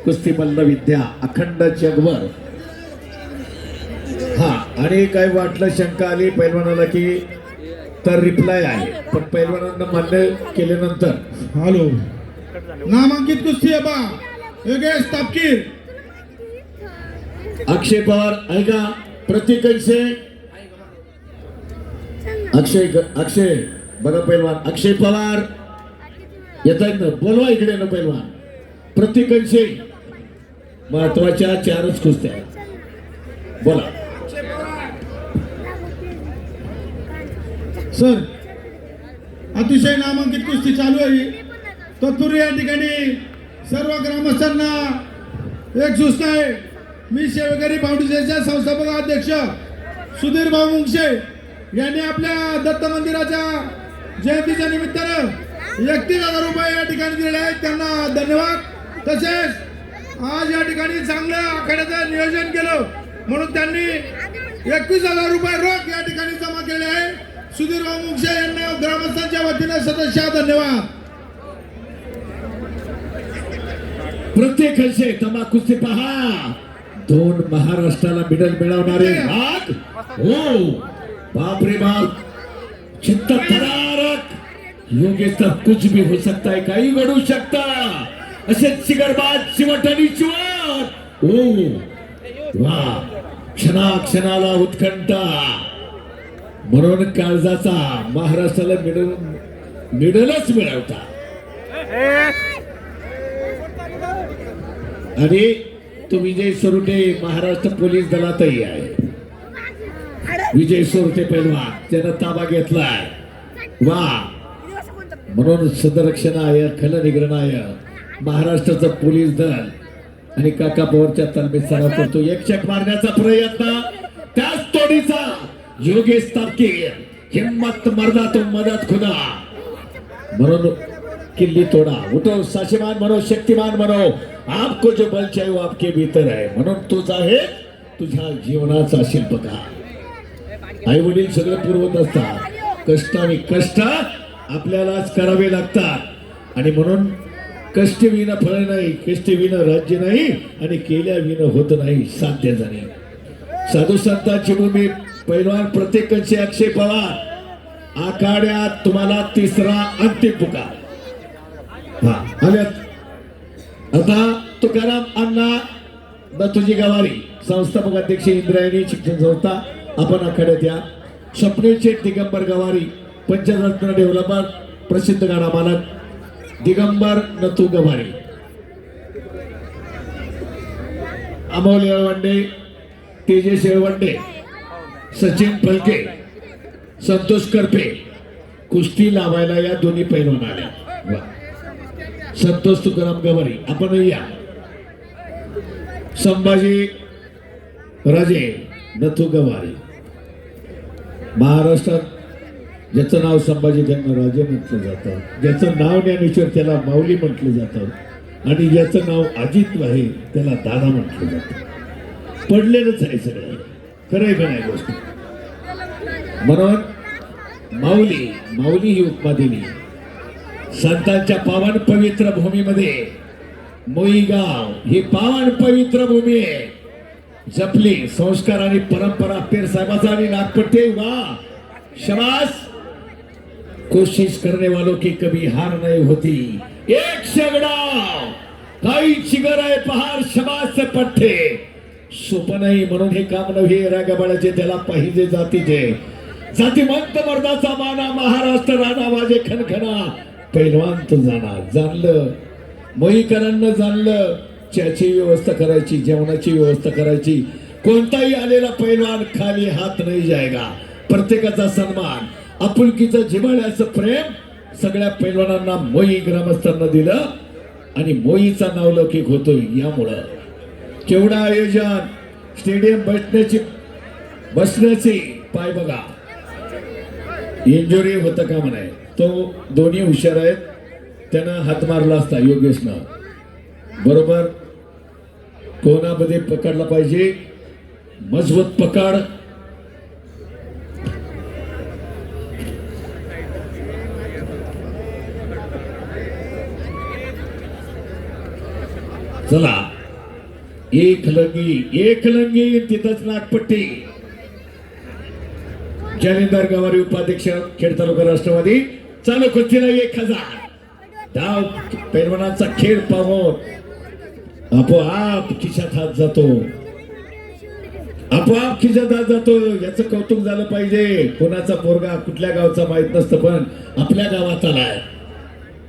कुस्ती मल्ल विद्या अखंड जगभर. हा, आणि काय वाटलं शंका आली पैलवानाला की तर रिप्लाय आहे, पण पैलवानांना मान्य केल्यानंतर हॅलो नामांकित कुस्ती आहे बा योगेश तापकीर. अक्षय पवार ऐका, प्रतीकांचे अक्षय बघा पैलवान अक्षय पवार येत आहेत ना, बोलवा इकडे ना पैलवान. प्रतीकांचे महत्वाच्या 4च कुस्त्या बोला. सर अतिशय नामांकित कुस्ती चालू आहे. तत्पूर्वी या ठिकाणी सर्व ग्रामस्थांना एक सूचना आहे. मी सेवेकरी फाउंडेशनचा संस्थापक अध्यक्ष सुधीर भाऊ मुंगशे यांनी आपल्या दत्त मंदिराच्या जयंतीच्या निमित्तानं 31,000 रुपये या ठिकाणी दिले आहेत. त्यांना धन्यवाद. तसेच आज या ठिकाणी चांगलं आखाड्याचं नियोजन केलं म्हणून त्यांनी 21,000 रुपये रोख या ठिकाणी जमा केले आहे. सुधीर भाऊ मुंगशे यांना ग्रामस्थांच्या वतीने सदस्य धन्यवाद. प्रत्येकाचे तंबाखूचे पहा 2 महाराष्ट्राला मेडल मिळवणारे वाघ. हो बाप रे बाप, चित्त थरारक. योगेश तक कुछ भी हो सकता है, काही घडू शकता. असे चिगरबाज चिवट आणि चिवट. ओ वा, क्षणाक्षणाला उत्कंठा. म्हणून काळजाचा महाराष्ट्राला मेडलच मिळवता. आणि तो विजय सोरटे महाराष्ट्र पोलीस दलातही आहे. विजय सोरटे पैलवान त्यानं ताबा घेतलाय. वा, म्हणून सदरक्षणाय खलनिग्रहणाय महाराष्ट्राचं पोलीस दल आणि काका पवारच्या तालमीत सराव करतो. एक चक मारण्याचा प्रयत्न त्याच तोडीचा योगेश तापकीर. हिम्मत मर्दा तो मदत खुदा. म्हणून किल्ली तोडा, उठो साशिमान बनो, शक्तिमान बनो. आपको जो बल चाहिए वो आपके भीतर है. म्हणून तूच आहे तुझ्या जीवनाचा शिल्पकार. आई वडील सगळं पुरवत असतात, कष्ट आणि कष्ट आपल्यालाच करावे लागतात. आणि म्हणून कष्ट विना फळ नाही, कष्ट विना राज्य नाही, आणि केल्या विना होत नाही साध्य जाणे. साधू संतांची भूमी पैलवान प्रत्येकांचे अक्षय पवार. आखाड्यात तुम्हाला 3रा अंतिम पुकार. हा आल्यात. आता तुकाराम अण्णा दत्तूजी गवारी संस्थापक अध्यक्ष इंद्रायणी शिक्षण संस्था आपण आखाड्यात या. स्वप्नील शेठ दिगंबर गवारी पंचरत्न डेव्हलपर प्रसिद्ध गाडा मालक दिगंबर नथू गवारी. अमोल येळवंडे, तेजेश येळवंडे, सचिन फलके, संतोष करपे कुस्ती लावायला या दोन्ही पैलवान आल्या. संतोष तुकाराम गवारी आपण या. संभाजी राजे नथू गवारी. महाराष्ट्रात ज्याचं नाव संभाजी त्यांना राजे म्हटलं जातं, ज्याचं नाव ज्ञानेश्वर त्याला माऊली म्हटलं जातं, आणि ज्याचं नाव अजित आहे त्याला दादा म्हटलं जातं. पडलेलंच आहे सगळं, खरंय का नाही गोष्ट. म्हणून माऊली ही उपमा दिली. संतांच्या पावन पवित्र भूमीमध्ये मोईगाव ही पावन पवित्र भूमी आहे. जपली संस्कार आणि परंपरा पीर साहेबाचा आणि नागपट्टे. वाह शबास. कोशिश करने वालों की कभी हार नहीं होती. एक शेगडाव काही चिगर आहे पहार शबास से पठ्ठे. सोपं नाही म्हणून हे काम नव्हे. रागाबाळाचे त्याला पाहिजे जातीचे. जातीमंत मर्दाचा माना महाराष्ट्र राणा वाजे खनखना. पैलवान तो जाणलं मोहीकरांना जाणलं. चहाची व्यवस्था करायची, जेवणाची व्यवस्था करायची. कोणताही आलेला पैलवान खाली हात नाही जायगा. प्रत्येकाचा सन्मान, आपुलकीचं जिव्हाळ्याचं प्रेम सगळ्या पैलवानांना मोही ग्रामस्थांना दिलं. आणि मोहीचा नावलौकिक होतोय यामुळं. केवढं आयोजन. स्टेडियम बसण्याची पाय बघा. इंजुरी होतं का म्हणाय. तो दोन्ही हुशार आहेत. त्यानं हात मारला असता योगेशनं बरोबर. कोणामध्ये पकडला पाहिजे, मजबूत पकड. चला एक लंगी तिथंच नागपट्टी. जालिंदर गवारी उपाध्यक्ष खेड तालुका राष्ट्रवादी. चालू कुस्तीला 1000. धाव पैलवानाचा खेळ पाहून आपोआप खिशात हात जातो. आपोआप खिशात हात जातो. याचं कौतुक झालं पाहिजे. कोणाचा पोरगा कुठल्या गावचा माहित नसतं, पण आपल्या गावात आलाय.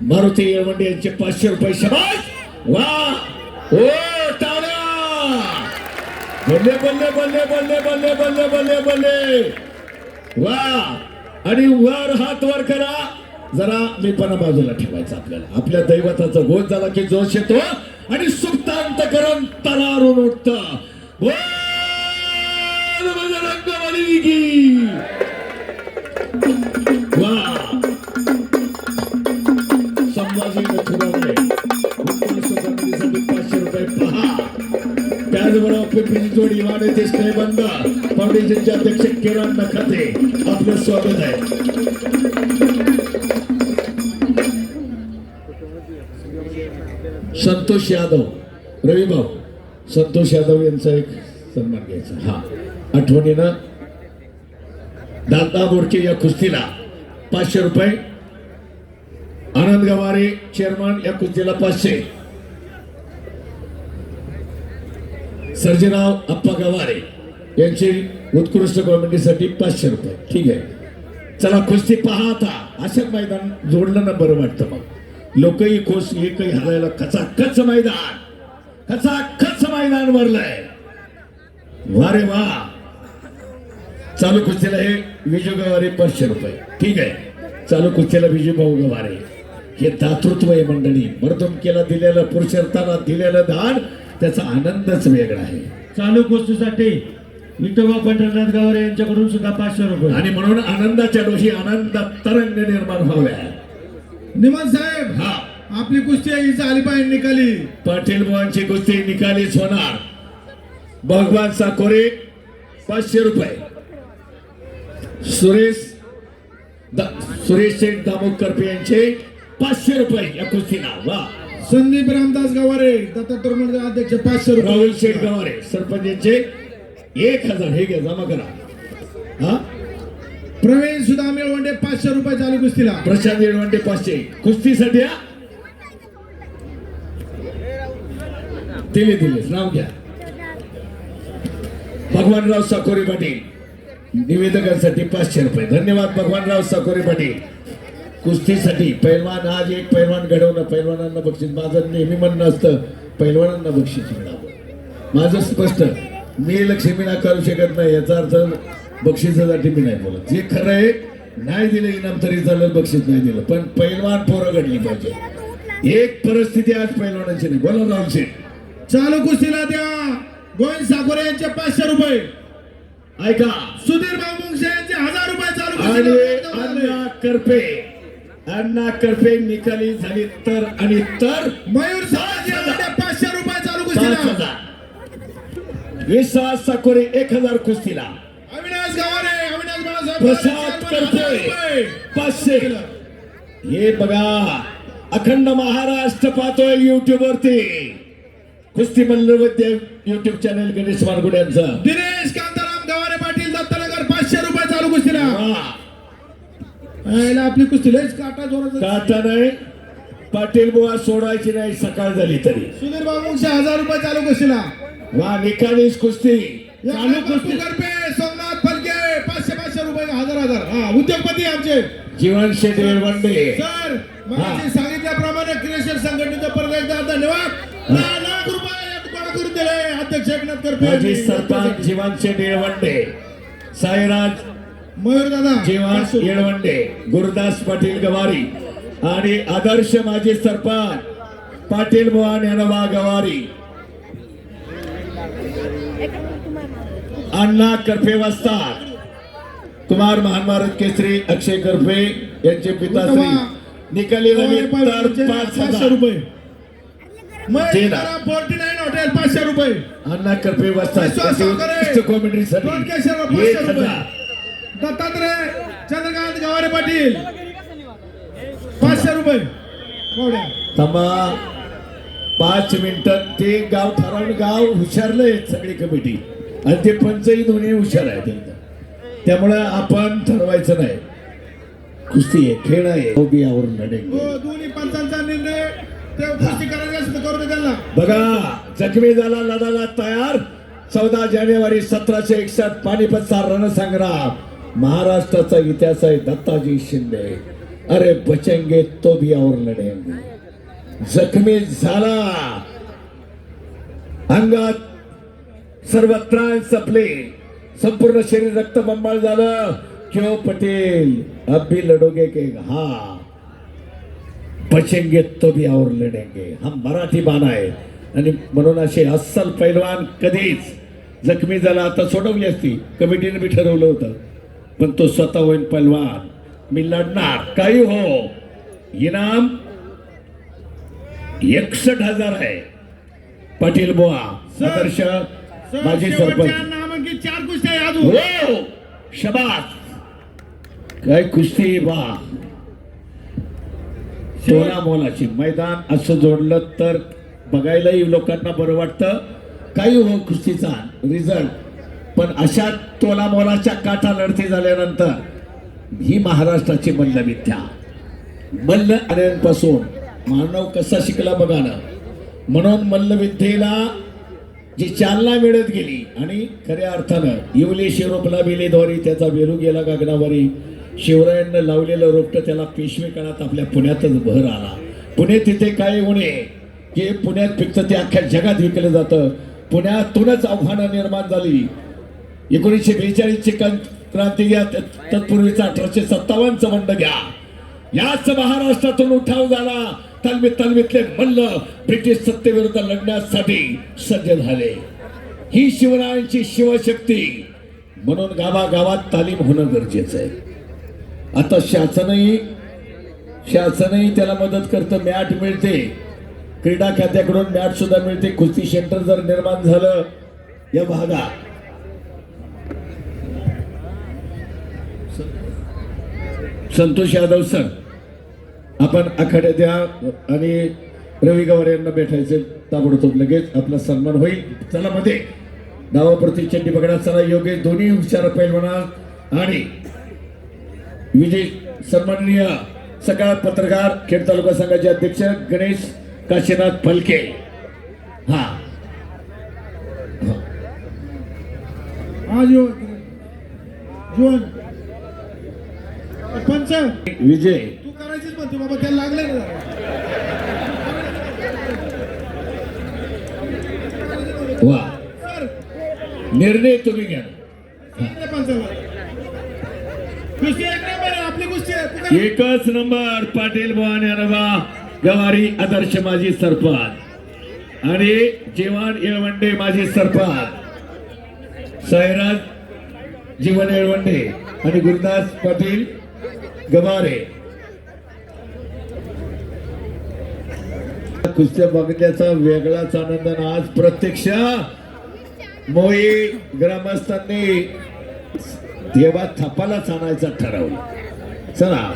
मारुती येळवंडे यांचे 500 रुपये. शबाश. वा ओ टाळ्या. बल्ले बल्ले बल्ले बल्ले बल्ले बल्ले बल्ले बल्ले. वा. आणि वर हात वर करा. जरा मीपणा बाजूला ठेवायचा. आपल्याला आपल्या दैवताचा घोष झाला की जोश येतो आणि सुप्तांत करून तरारून उठत. बजरंगबली की वा. संभाजी मथुरामध्ये 500 रुपये पहा. त्याचबरोबर पिंपरी जोडी वाड्याचे स्नेहबंद फाउंडेशनचे अध्यक्ष किरण नखाते आपलं स्वागत आहे. संतोष यादव रवी भाऊ संतोष यादव यांचा एक सन्मान घ्यायचा. हा आठवणीनं दादा बोडके या कुस्तीला 500 रुपये. आनंद गवारे चेअरमन या कुस्तीला 500. सर्जेराव अप्पा गवारे यांची उत्कृष्ट कॉमेडीसाठी 500 रुपये. ठीक आहे. चला कुस्ती पहा आता. असं मैदान जोडलं ना बरं वाटतं. मग लोकही खुश. एकही हरायला खचाखच मैदान भरलंय. वारे वा. चालू कुस्तीला हे विजू गवारे 500 रुपये. ठीक आहे. चालू कुस्तीला विजू भाऊ गवारे. हे दातृत्व आहे मंडळी. मर्दुमकीला दिलेलं पुरुषार्थाला दिलेलं दान त्याचा आनंदच वेगळा आहे. चालू कुस्तीसाठी विठोबा पंढरनाथ गवारे यांच्याकडून सुद्धा 500 रुपये. आणि म्हणून आनंदाच्या डोशी आनंदात तरंग निर्माण व्हाव्या. निमन साहेब हा आपली कुस्ती ही झाली पाहिजे निकाली. पाटील बुवांची कुस्ती निकालीच होणार. भगवान साकोरे 500 रुपये. सुरेश शेठ दामोद करपे यांचे 500 रुपये या कुस्तीला. वा. संदीप रामदास गवारे दत्तात्रय मंडळ अध्यक्ष 500 रुपये. राहुल शेठ गवारे सरपंच यांचे 1000. हे घ्या जमा करा. हा प्रवीण सुदाम येळवंडे 500 रुपये चालू कुस्तीला. प्रशांत येळवंडे 500 कुस्तीसाठी. दिले नाव घ्या. भगवानराव साकोरे पाटील निवेदकांसाठी 500 रुपये. धन्यवाद भगवानराव साकोरे पाटील. कुस्तीसाठी पैलवान आज एक पैलवान घडवणं. पैलवानांना बक्षीस. माझं नेहमी म्हणणं असतं पैलवानांना बक्षीस मिळावं. माझं स्पष्ट. मी लक्ष्मी नाकारू शकत नाही. याचा अर्थ बक्षिसासाठी मी नाही बोलत. जे खरं आहे नाही दिलं इनाम तरी चालेल, बक्षीस नाही दिलं, पण पैलवान पोरं घडली पाहिजे. एक परिस्थिती आज पैलवानांची नाही. बोला राहुल शेठ. चालू कुस्तीला द्या गोविंद साकोरे यांचे 500 रुपये. ऐका. सुधीर बाबुंगशे यांचे 1000 रुपये चालू आणि कुस्तीला. अण्णा करपे निकाली झाली तर आणि तर मयूर सावंत यांचे 500 रुपये चालू कुस्तीला. विश्वास साकोरे 1000 कुस्तीला. अविनाश गवारे अविनाश बाळासाहेब प्रसाद करपे 500. हे बघा अखंड महाराष्ट्र पाहतोय युट्यूब वरती. कुस्ती मल्लवैद्य युट्यूब चॅनल गणेश मारगुडे यांचं. दिनेश कांताराम गवारे पाटील दत्तनगर 500 रुपये चालू कुस्तीला. आपली कुस्ती लयच काटा जोरात. काटा नाही. पाटील बुवा सोडायची नाही सकाळ झाली तरी. सुधीर बाबुंगशे 1000 रुपये चालू कुस्तीला. वा. निकालीच कुस्ती. चालू कुस्ती करपे सोमनाथ फलके 500 रुपये 1000. हा उद्योगपती आमचे जीवन शेठ येळवंडे. सर मला सांगितल्याप्रमाणे क्रिएशन संघटनेचा परत एकदा धन्यवाद. लाख रुपये गोळा करून दिले अध्यक्ष एकनाथ करपे. माजी सरपंच जीवन शेठ येळवंडे. साईराज मयूर दादा जीवन येळवंडे. गुरुदास पाटील गवारी आणि आदर्श माजी सरपंच पाटील बुवा ज्ञानोबा गवारी. अण्णा करपे वस्ताद. कुमार महाभारत केसरी अक्षय करपे यांचे पिताश्री निकाली झाली तर 500 रुपये. 49 हॉटेल 500 रुपये. अण्णा करपे वस्ताद कॉमेडीसाठी 500 रुपये. दत्तात्रय चंद्रकांत गवारे पाटील 500 रुपये. थांबा. 5 मिनिटात ते गाव ठरवून गाव हुशारलंय सगळी कमिटी आणि ते पंचही दोन्ही हुशार आहेत एकदम. त्यामुळं आपण ठरवायचं नाही. कुस्ती आहे, खेळ आहे, उभीवर लढेल. हो दोन्ही पंचांचा निर्णय ते कुस्ती करायला असं करू दे त्यांना. बघा जखमी झाला लढायला तयार. 14 जानेवारी 1761 पानिपतचा रणसंग्राम महाराष्ट्राचा इतिहास आहे. दत्ताजी शिंदे अरे बचेंगे तो भी और लढेंगे. जखमी झाला, अंगात सर्व त्राण संपले, संपूर्ण शरीर रक्तबंबाळ झालं. क्यों पटेल अब भी लढोगे के? हा बचेंगे तो भी और लढेंगे. हा मराठी बाण आहे आणि म्हणून असे अस्सल पैलवान कधीच जखमी झाला आता सोडवली असती, कमिटीने बी ठरवलं होतं, पण तो स्वतः होईल पैलवान, मी लढणार काही हो. इनाम 61,000 आहे. पाटील बुवा आदर्श माजी सरपंच. नामांकित 4 कुस्त्या आहे अजून. हो शबास काय कुस्ती बा. सोळा मोलाची मैदान असं जोडलं तर बघायलाही लोकांना बरं वाटतं. काही हो कुस्तीचा रिझल्ट, पण अशा तोला मोलाच्या काठा लढती झाल्यानंतर ही महाराष्ट्राची मल्लविद्या. मल्ल आण्यापासून मानव कसा शिकला बघा ना. म्हणून मल्लविद्येला जी चालना मिळत गेली आणि खऱ्या अर्थानं येवले शिरोपला बेलेद्वारी त्याचा वेलू गेला गगनावरी. शिवरायांना लावलेलं रोपटं त्याला पेशवे काळात आपल्या पुण्यातच बहर आला. पुणे तिथे काय होणे की पुण्यात पिकतं ते अख्ख्या जगात विकलं जातं. पुण्यातूनच आव्हानं निर्माण झाली. 1942ची क्रांती घ्या, तत्पूर्वीचा 1857चा बंड घ्या. याच महाराष्ट्रातून उठाव झाला. तालमीतले मल्ल ब्रिटिश सत्तेविरुद्ध लढण्यासाठी सज्ज झाले. ही शिवरायांची शिवशक्ती. म्हणून गावागावात तालीम होणं गरजेचं आहे. आता शासनही त्याला मदत करतं. मॅट मिळते, क्रीडा खात्याकडून मॅट सुद्धा मिळते. कुस्ती सेंटर जर निर्माण झालं या भागात, संतोष यादव सर आपण आखाड्यात द्या आणि रवी गवार यांना भेटायचे ताबडतोब लगेच आपला सन्मान होईल. चला मध्ये डावाप्रती चड्डी पकडा. चला योगेश दोन्ही हुशार पैलवान आणि विजय सन्माननीय सकाळ पत्रकार खेड तालुका संघाचे अध्यक्ष गणेश काशीनाथ फलके. हा आज जीवन पंच विजय तू करायचीच म्हणते बाबा, त्याला लागले ना. वा सर निर्णय तुम्ही घ्या. पंचाला कुस्ती एक नंबर आहे, आपली कुस्ती आहे. तू काय? एकच नंबर पाटील भवानी अनवा गवारी आदर्श माजी सरपंच आणि जीवन येळवंडे माजी सरपंच, साईराज जीवन येळवंडे आणि गुरुदास पाटील गवारे. कुस्त्या बघण्याचा वेगळाच आनंद. आज प्रत्यक्ष मोई ग्रामस्थांनी देवा थापालाच आणायचा ठरवलं. चला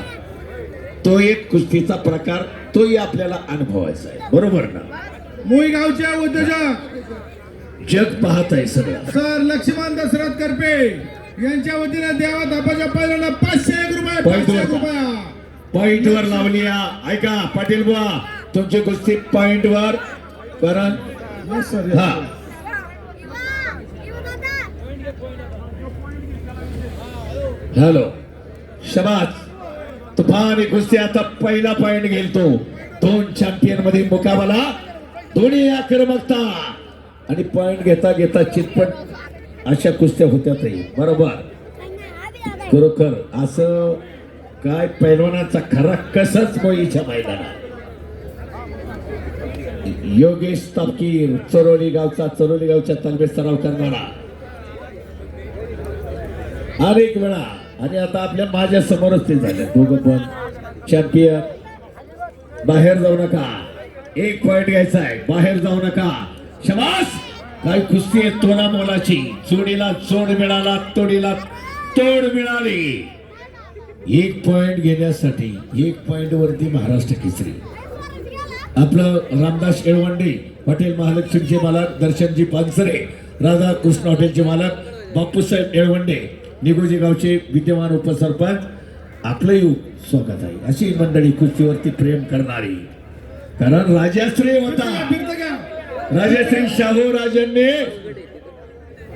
तो एक कुस्तीचा प्रकार, तोही आपल्याला अनुभवायचा आहे, बरोबर ना. मोई गावच्या उद्योजक जग पाहत आहे सगळं. सर लक्ष्मण दशरथ करपे यांच्या वतीने देवा धापाच्या पहिल्याला 501 रुपये. 501 रुपया पॉइंट वर लावली. ऐका पाटील बुवा तुमची कुस्ती पॉइंट वर कारण Yes, sir, yes, हा sir. हॅलो शबाज तुफान कुस्ती. आता पहिला पॉइंट घेईल तो. 2 चॅम्पियन मध्ये मुकाबला, दोन्ही आक्रमकता आणि पॉइंट घेता घेता चितपट अशा कुस्त्या होत्यातही, बरोबर. खरोखर असं काय पैलवानाचा खरा कसच मोईच्या मैदानात. योगेश तापकीर चरोली गावच्या तालमीत सराव करणारा अनेक वेळा. आणि आता आपल्या माझ्या समोरच ते झाले दोघं पण चॅम्पियन. बाहेर जाऊ नका, 1 पॉइंट घ्यायचा आहे, बाहेर जाऊ नका. शबास काय कुस्ती आहे तोडा मोलाची. जोडीला जोड मिळाला, तोडीला तोड मिळाली. 1 पॉइंट घेण्यासाठी 1 पॉइंट वरती महाराष्ट्र केसरी. आपलं रामदास येळवंडे हॉटेल महालक्ष्मीचे मालक, दर्शनजी पानसरे राधाकृष्ण हॉटेलचे मालक, बापूसाहेब येळवंडे निगोजी गावचे विद्यमान उपसरपंच, आपलंही स्वागत आहे. अशी मंडळी कुस्तीवरती प्रेम करणारी, कारण राजाश्री होता, फिरतं का? राजाश्री शाहू राजांनी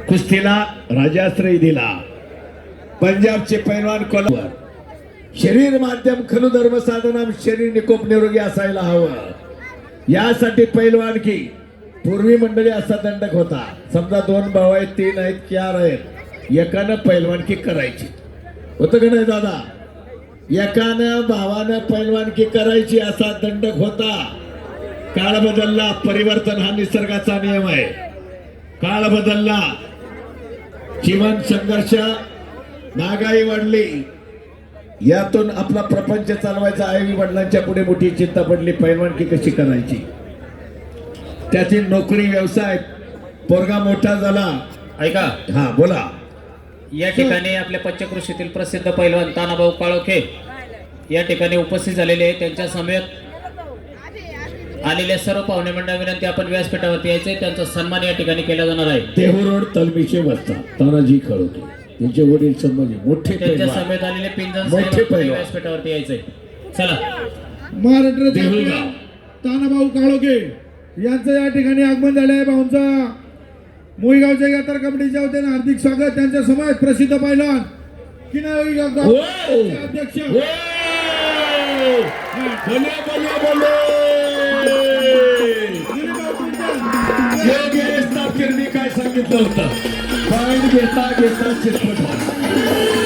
कुस्तीला राजाश्रय दिला. पंजाबचे पैलवान कोल्हापूर, शरीर माध्यम खनु धर्म साधनम, शरीर निकोप निरोगी असायला हवं. यासाठी पैलवानकी पूर्वी मंडळी असा दंडक होता. समजा 2 भाऊ आहेत, 3 आहेत, 4 आहेत, एकानं पैलवानकी करायची होतं का नाही दादा? एकानं भावानं पैलवानकी करायची असा दंडक होता. काळ बदलला, परिवर्तन हा निसर्गाचा नियम आहे. काळ बदलला, जीवन संघर्ष, महागाई वाढली, यातून आपला प्रपंच चालवायचा. आई वडिलांच्या पुढे मोठी चिंता पडली, पैलवानकी कशी करायची. त्यातील नोकरी, व्यवसाय, पोरगा मोठा झाला. ऐका, हा बोला. या ठिकाणी आपल्या पंचक्रोशीतील प्रसिद्ध पैलवान तानाभाऊ काळोखे या ठिकाणी उपस्थित झालेले आहेत. त्यांच्या समेत आलेल्या सर्व पाहुणे मंडळ विनंती, आपण व्यासपीठावरती यायचे. त्यांचा सन्मान या ठिकाणी केला जाणार आहे. देहू रोड तलमीचे वस्ता तानाजी खळोके, त्यांचे वडील संभाजी मोठे त्यांच्या पैलवान. समेत आलेले पिंजन मोठे साहेब पैलवान. व्यासपीठावरती यायचे. चला, महाराष्ट्राचे देहुगाव. तानाभाऊ काळोखे यांचं या ठिकाणी आगमन झाले आहे. भाऊंचा मोईगावच्या यात्रा कमिटीच्या वतीने हार्दिक स्वागत. त्यांच्या समोर प्रसिद्ध पैलवान किनारी गाव ओ! अध्यक्ष ओ! बोले बोले बोले. योगेश तापकीरनी काय सांगितलं होतं? पॉईंट घेता घेता चिरपट व्हा.